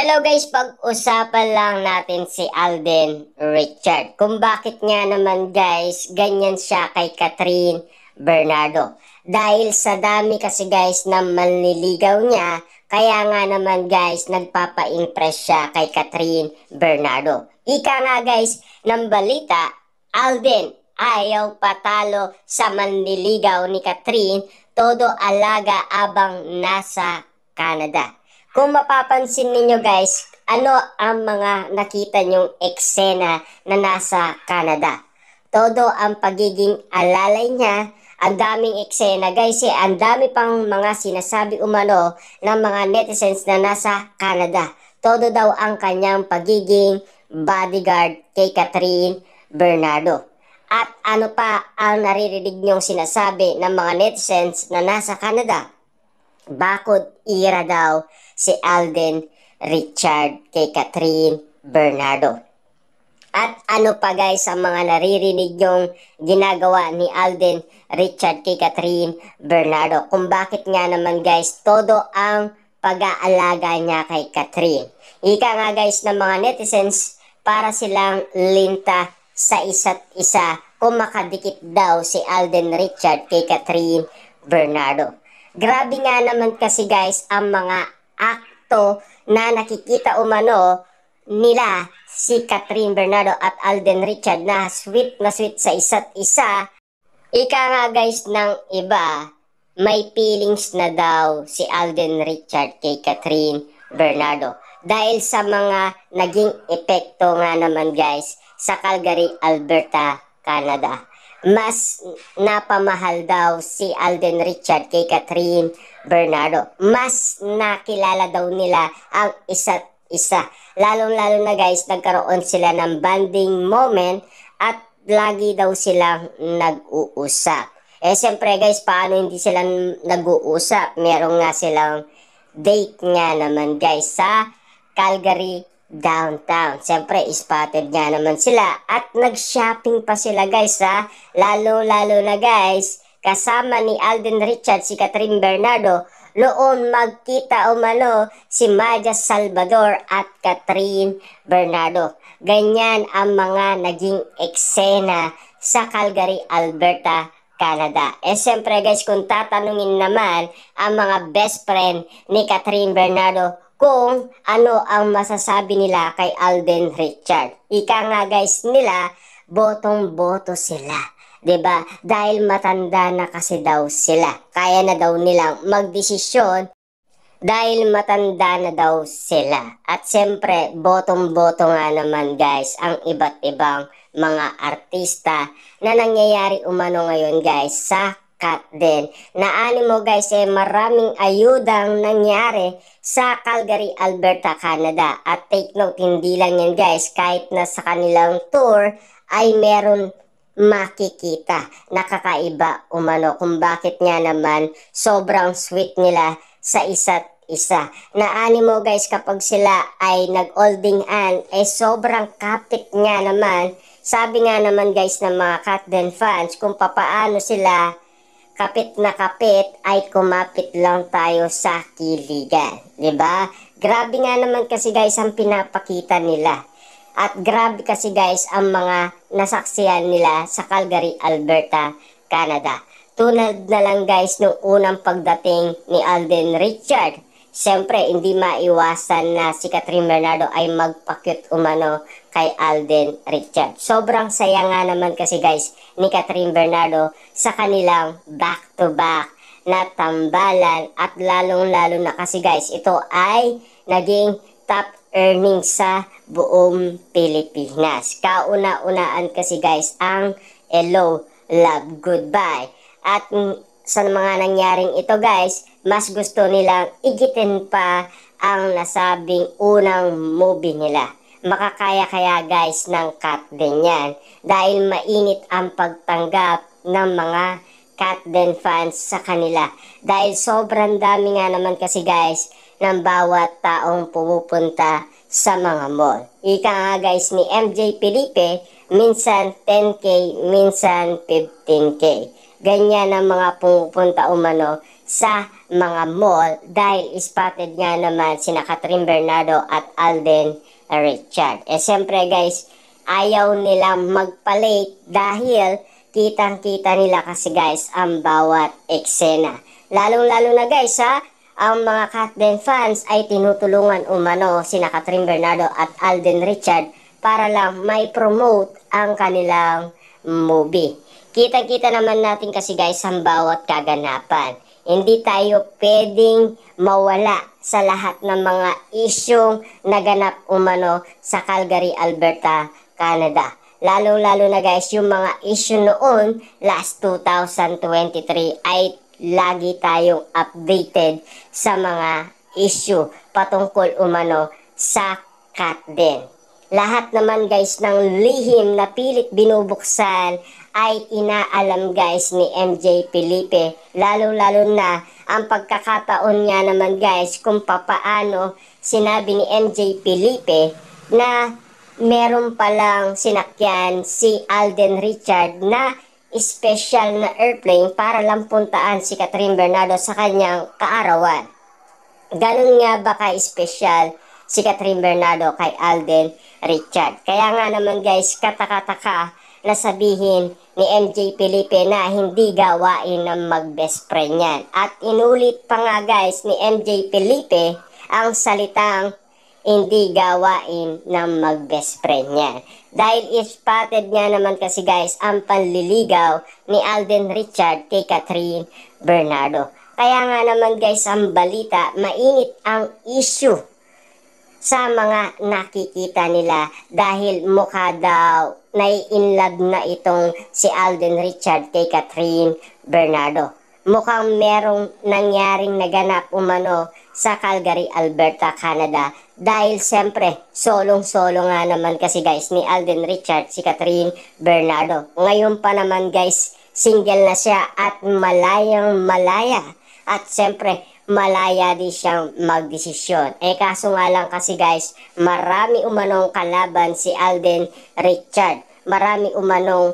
Hello guys, pag-usapan lang natin si Alden Richard. Kung bakit nga naman guys, ganyan siya kay Catherine Bernardo. Dahil sa dami kasi guys na manliligaw niya, kaya nga naman guys, nagpapa-impress siya kay Catherine Bernardo. Ika nga guys, ng balita, Alden ayaw patalo sa manliligaw ni Catherine, todo alaga abang nasa Canada. Kung mapapansin ninyo guys, ano ang mga nakita nyong eksena na nasa Canada? Todo ang pagiging alalay niya, ang daming eksena guys, ang dami pang mga sinasabi umano ng mga netizens na nasa Canada. Todo daw ang kanyang pagiging bodyguard kay Catherine Bernardo. At ano pa ang naririnig nyong sinasabi ng mga netizens na nasa Canada? Bakod ira daw si Alden Richard kay Catherine Bernardo. At ano pa guys ang mga naririnig yung ginagawa ni Alden Richard kay Catherine Bernardo? Kung bakit nga naman guys todo ang pag-aalaga niya kay Catherine. Ika nga guys ng mga netizens para silang linta sa isa't isa kung makadikit daw si Alden Richard kay Catherine Bernardo. Grabe nga naman kasi guys ang mga akto na nakikita umano nila si Catherine Bernardo at Alden Richard na sweet sa isa't isa. Ika nga guys ng iba, may feelings na daw si Alden Richard kay Catherine Bernardo. Dahil sa mga naging epekto nga naman guys sa Calgary, Alberta, Canada. Mas napamahal daw si Alden Richard kay Catherine Bernardo. Mas nakilala daw nila ang isa't isa. Lalong-lalo na guys, nagkaroon sila ng bonding moment at lagi daw silang nag-uusap. Siyempre guys, paano hindi sila nag-uusap? Meron nga silang date nga naman guys sa Calgary downtown. Siyempre, spotted nga naman sila at nag-shopping pa sila guys ha. Lalo-lalo na guys, kasama ni Alden Richard si Catherine Bernardo, loon magkita umano si Maja Salvador at Catherine Bernardo. Ganyan ang mga naging eksena sa Calgary, Alberta, Canada. Siyempre guys, kung tatanungin naman ang mga best friend ni Catherine Bernardo, kung ano ang masasabi nila kay Alden Richard. Ika nga guys nila, botong-boto sila. 'Di ba? Dahil matanda na kasi daw sila. Kaya na daw nilang magdesisyon dahil matanda na daw sila. At siyempre, botong-boto nga naman guys ang iba't ibang mga artista na nangyayari umano ngayon guys sa din. Naani mo guys maraming ayudang nangyari sa Calgary, Alberta, Canada. At take note, hindi lang yan guys, kahit na sa kanilang tour ay meron makikita nakakaiba umano kung bakit nga naman sobrang sweet nila sa isa't isa. Naani mo guys kapag sila ay nag-holding hand sobrang kapit nga naman. Sabi nga naman guys ng mga Katden fans kung papaano sila kapit na kapit ay kumapit lang tayo sa kiligan. 'Di ba? Grabe nga naman kasi guys ang pinapakita nila. At grabe kasi guys ang mga nasaksihan nila sa Calgary, Alberta, Canada. Tulad na lang guys nung unang pagdating ni Alden Richard. Siyempre, hindi maiwasan na si Catherine Bernardo ay magpa-cute umano kay Alden Richard. Sobrang saya nga naman kasi guys ni Catherine Bernardo sa kanilang back-to-back na tambalan at lalong-lalo na kasi guys ito ay naging top earnings sa buong Pilipinas. Kauna-unaan kasi guys ang Hello, Love, Goodbye. At sa mga nangyaring ito guys, mas gusto nilang igitin pa ang nasabing unang movie nila. Makakaya-kaya guys ng Katden yan. Dahil mainit ang pagtanggap ng mga Katden fans sa kanila. Dahil sobrang dami nga naman kasi guys ng bawat taong pumupunta sa mga mall. Ika nga guys ni MJ Felipe, minsan 10K, minsan 15K. Ganyan ang mga pumupunta umano sa mga mall dahil spotted nga naman sina Catherine Bernardo at Alden Richard. Siyempre guys, ayaw nilang magpalit dahil kitang-kita nila kasi guys ang bawat eksena. Lalong-lalo na guys ang mga Katden fans ay tinutulungan umano sina Catherine Bernardo at Alden Richard para lang may promote ang kanilang movie. Kitang-kita naman natin kasi guys ang bawat kaganapan. Hindi tayo pwedeng mawala sa lahat ng mga isyong naganap umano sa Calgary, Alberta, Canada. Lalo-lalo na guys, yung mga issue noon, last 2023, ay lagi tayong updated sa mga issue patungkol umano sa Katden. Lahat naman guys ng lihim na pilit binubuksan ay inaalam guys ni MJ Felipe. Lalo-lalo na ang pagkakataon niya naman guys kung papaano sinabi ni MJ Felipe na meron palang sinakyan si Alden Richard na special na airplane para lang puntaan si Catherine Bernardo sa kanyang kaarawan. Ganun nga ba ka-special si Catherine Bernardo kay Alden Richard? Kaya nga naman guys, kataka-taka na sabihin ni MJ Felipe na hindi gawain ng mag-best friend yan. At inulit pa nga guys ni MJ Felipe ang salitang hindi gawain ng mag-best friend yan. Dahil spotted nga naman kasi guys ang panliligaw ni Alden Richard kay Catherine Bernardo. Kaya nga naman guys ang balita, mainit ang issue sa mga nakikita nila dahil mukha daw nai-inlove na itong si Alden Richard kay Catherine Bernardo. Mukhang merong nangyaring naganap umano sa Calgary, Alberta, Canada dahil siyempre solong-solo nga naman kasi guys ni Alden Richard si Catherine Bernardo. Ngayon pa naman guys single na siya at malayang malaya at siyempre malaya din siyang magdesisyon. Kaso nga lang kasi guys, marami umanong kalaban si Alden Richard. Marami umanong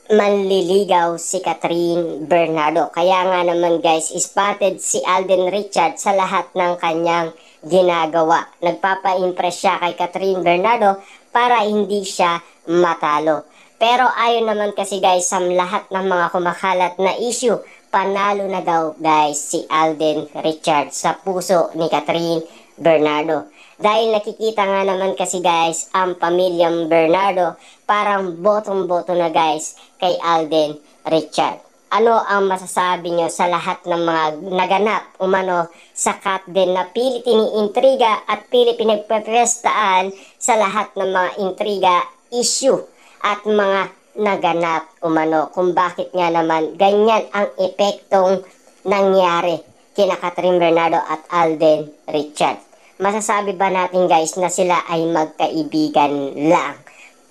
manliligaw si Catherine Bernardo. Kaya nga naman guys, spotted si Alden Richard sa lahat ng kanyang ginagawa. Nagpapa-impress siya kay Catherine Bernardo para hindi siya matalo. Pero ayon naman kasi guys sa lahat ng mga kumakalat na issue, panalo na daw guys si Alden Richard sa puso ni Catherine Bernardo. Dahil nakikita nga naman kasi guys ang pamilyang Bernardo parang botong-boto na guys kay Alden Richard. Ano ang masasabi nyo sa lahat ng mga naganap umano sa Katden na pilit iniintriga at pilit pinagpapestaan sa lahat ng mga intriga, issue at mga naganap umano kung bakit nga naman ganyan ang epektong nangyari kina Catherine Bernardo at Alden Richard. Masasabi ba natin guys na sila ay magkaibigan lang?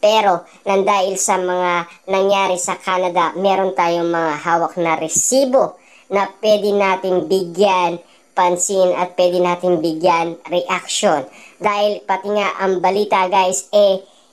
Pero nang dahil sa mga nangyari sa Canada, meron tayong mga hawak na resibo na pwede nating bigyan pansin at pwede nating bigyan reaction. Dahil pati nga ang balita guys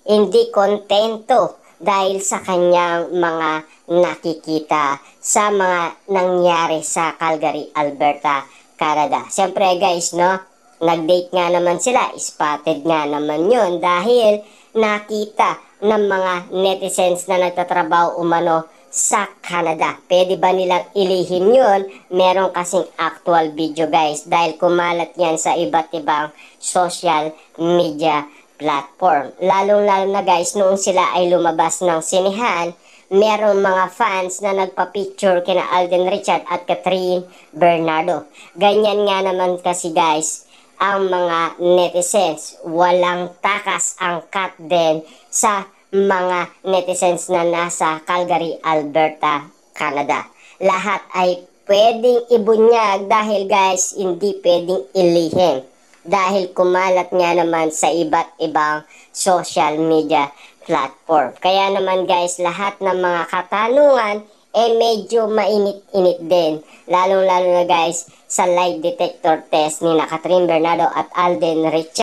hindi kontento dahil sa kanyang mga nakikita sa mga nangyari sa Calgary, Alberta, Canada. Siyempre guys, no, nag-date nga naman sila, spotted nga naman yun dahil nakita ng mga netizens na nagtatrabaho umano sa Canada. Pwede ba nilang ilihim yun? Meron kasing actual video guys dahil kumalat yan sa iba't ibang social media platform. Lalong-lalo na guys, noong sila ay lumabas ng sinehan, merong mga fans na nagpa-picture kina Alden Richard at Catherine Bernardo. Ganyan nga naman kasi guys, ang mga netizens. Walang takas ang Katden sa mga netizens na nasa Calgary, Alberta, Canada. Lahat ay pwedeng ibunyag dahil guys, hindi pwedeng ilihim. Dahil kumalat nga naman sa iba't ibang social media platform. Kaya naman guys, lahat ng mga katanungan medyo mainit-init din. Lalong-lalo na guys sa lie detector test ni Catherine Bernardo at Alden Richard.